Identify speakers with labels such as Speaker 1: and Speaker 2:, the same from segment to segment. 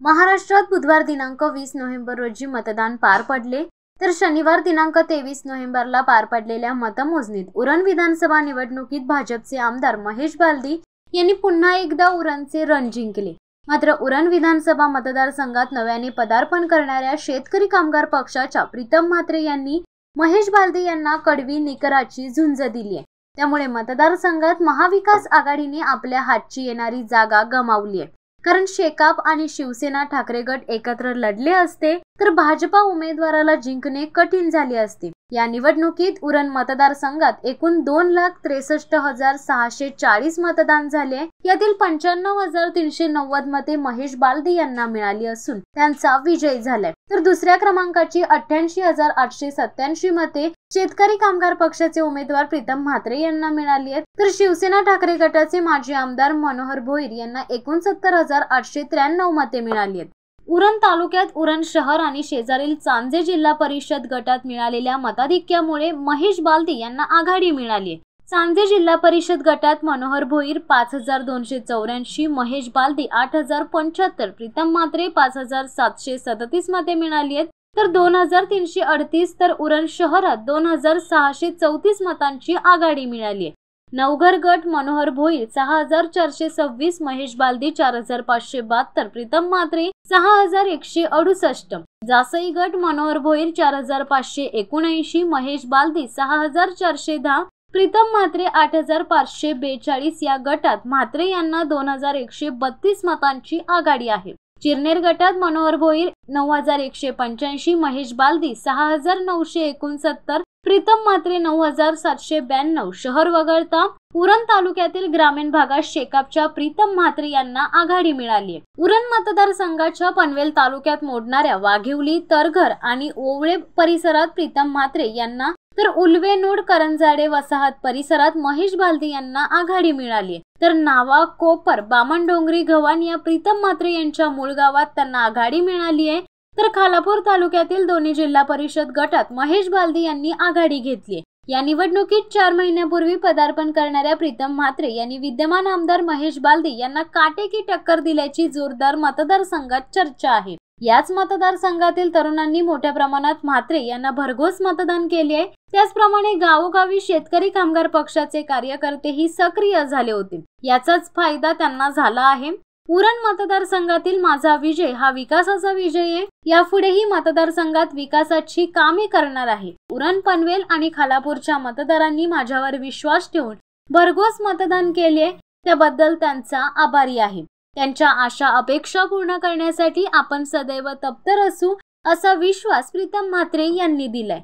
Speaker 1: महाराष्ट्रात बुधवार दिनांक 20 नोव्हेंबर रोजी मतदान पार पडले, तर शनिवार दिनांक 23 नोव्हेंबरला पार पडलेल्या मतमोजणीत उरण विधानसभा निवडणुकीत भाजपचे आमदार महेश बालदी यांनी पुन्हा एकदा उरणचे रण जिंकले। मात्र उरण विधानसभा मतदारसंघात नव्याने पदार्पण करणाऱ्या शेतकरी कामगार पक्षाच्या प्रीतम म्हात्रे यांनी महेश बालदी यांना कडवी निकराची झुंज दिली आहे। त्यामुळे मतदारसंघात महाविकास आघाडीने आपल्या हातची येणारी जागा गमावली आहे। कारण शेकाप आणि शिवसेना ठाकरे गट एकत्र लढले असते तर भाजपा उमेदवाराला जिंकणे कठीण झाले असते। या निवडणुकीत उरण मतदारसंघात एकूण 2,63,640 मतदान झाले। यातील 95,390 मते महेश बालदी यांना मिळाली असून त्यांचा विजय झालाय, तर दुसऱ्या क्रमांकाची 88,887 मते शेतकरी कामगार पक्षाचे उमेदवार प्रीतम म्हात्रे यांना मिळाली आहेत। तर शिवसेना ठाकरे गटाचे माजी आमदार मनोहर भोईर यांना 69,893 मते मिळाली आहेत। उरण तालुक्यात उरण शहर आणि शेजारील चांजे जिल्हा परिषद गटात मिळालेल्या मताधिक्यामुळे महेश बालदी यांना आघाडी मिळाली आहे। चांजे जिल्हा परिषद गटात मनोहर भोईर 5,284, महेश बालदी 8,075, प्रीतम म्हात्रे 5,737 मते मिळाली आहेत, तर 2,338, तर उरण शहरात 2,634 मतांची आघाडी मिळाली आहे। नवघर गट मनोहर भोईर 6,426, महेश बालदी 4,572, प्रीतम म्हात्रे 6,168, जासई गट मनोहर भोईर 4,579, महेश बालदी 6,410, प्रीतम म्हात्रे 8,542 या गटात म्हात्रे यांना 2,132 मतांची आघाडी आहे। चिरनेर गटात मनोहर भोईर 9,185, महेश बालदी 6,969, प्रीतम म्हात्रे 9,792, शहर वगळता उरण तालुक्यातील ग्रामीण भागात शेकापच्या प्रीतम म्हात्रे यांना आघाडी मिळाली आहे। उरण मतदारसंघाच्या पनवेल तालुक्यात मोडणाऱ्या वाघिवली, तरघर आणि ओवळे परिसरात प्रीतम म्हात्रे यांना, तर उल्वे नोड करंजाडे वसाहत परिसरात महेश बालदी यांना आघाडी मिळाली आहे। तर नावा, कोपर, बामणडोंगरी, गव्हाण या प्रीतम म्हात्रे यांच्या मूळ गावात त्यांना आघाडी मिळाली आहे। तर खालापूर तालुक्यातील दोन्ही जिल्हा परिषद गटात महेश बालदी यांनी आघाडी घेतली आहे। या निवडणुकीत 4 महिन्यापूर्वी पदार्पण करणाऱ्या प्रीतम म्हात्रे यांनी विद्यमान आमदार महेश बालदी यांना काटेकी टक्कर दिल्याची जोरदार मतदारसंघात चर्चा आहे। याच मतदारसंघातील तरुणांनी मोठ्या प्रमाणात म्हात्रे यांना भरघोस मतदान केले आहे। त्याचप्रमाणे गावोगावी शेतकरी कामगार पक्षाचे कार्यकर्तेही सक्रिय झाले होते। याचाच फायदा त्यांना झाला आहे। उरण मतदारसंघातील माझा विजय हा विकासाचा विजय आहे। यापुढेही मतदारसंघात विकासाची कामे करणार आहे। उरण, पनवेल आणि खालापूरच्या मतदारांनी माझ्यावर विश्वास ठेवून भरघोस मतदान केले, त्याबद्दल त्यांचा आभारी आहे। त्यांच्या आशा अपेक्षा पूर्ण करण्यासाठी आपण सदैव तत्पर असू, असा विश्वास प्रीतम म्हात्रे यांनी दिलाय।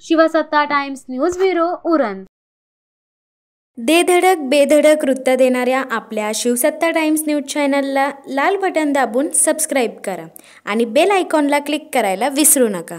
Speaker 1: शिवसत्ता टाइम्स न्यूज ब्युरो, उरण।
Speaker 2: दे धडक बेधडक वृत्त देणाऱ्या आपल्या शिवसत्ता टाइम्स न्यूज चॅनलला लाल बटन दाबून सबस्क्राईब करा आणि बेल आयकॉनला क्लिक करायला विसरू नका।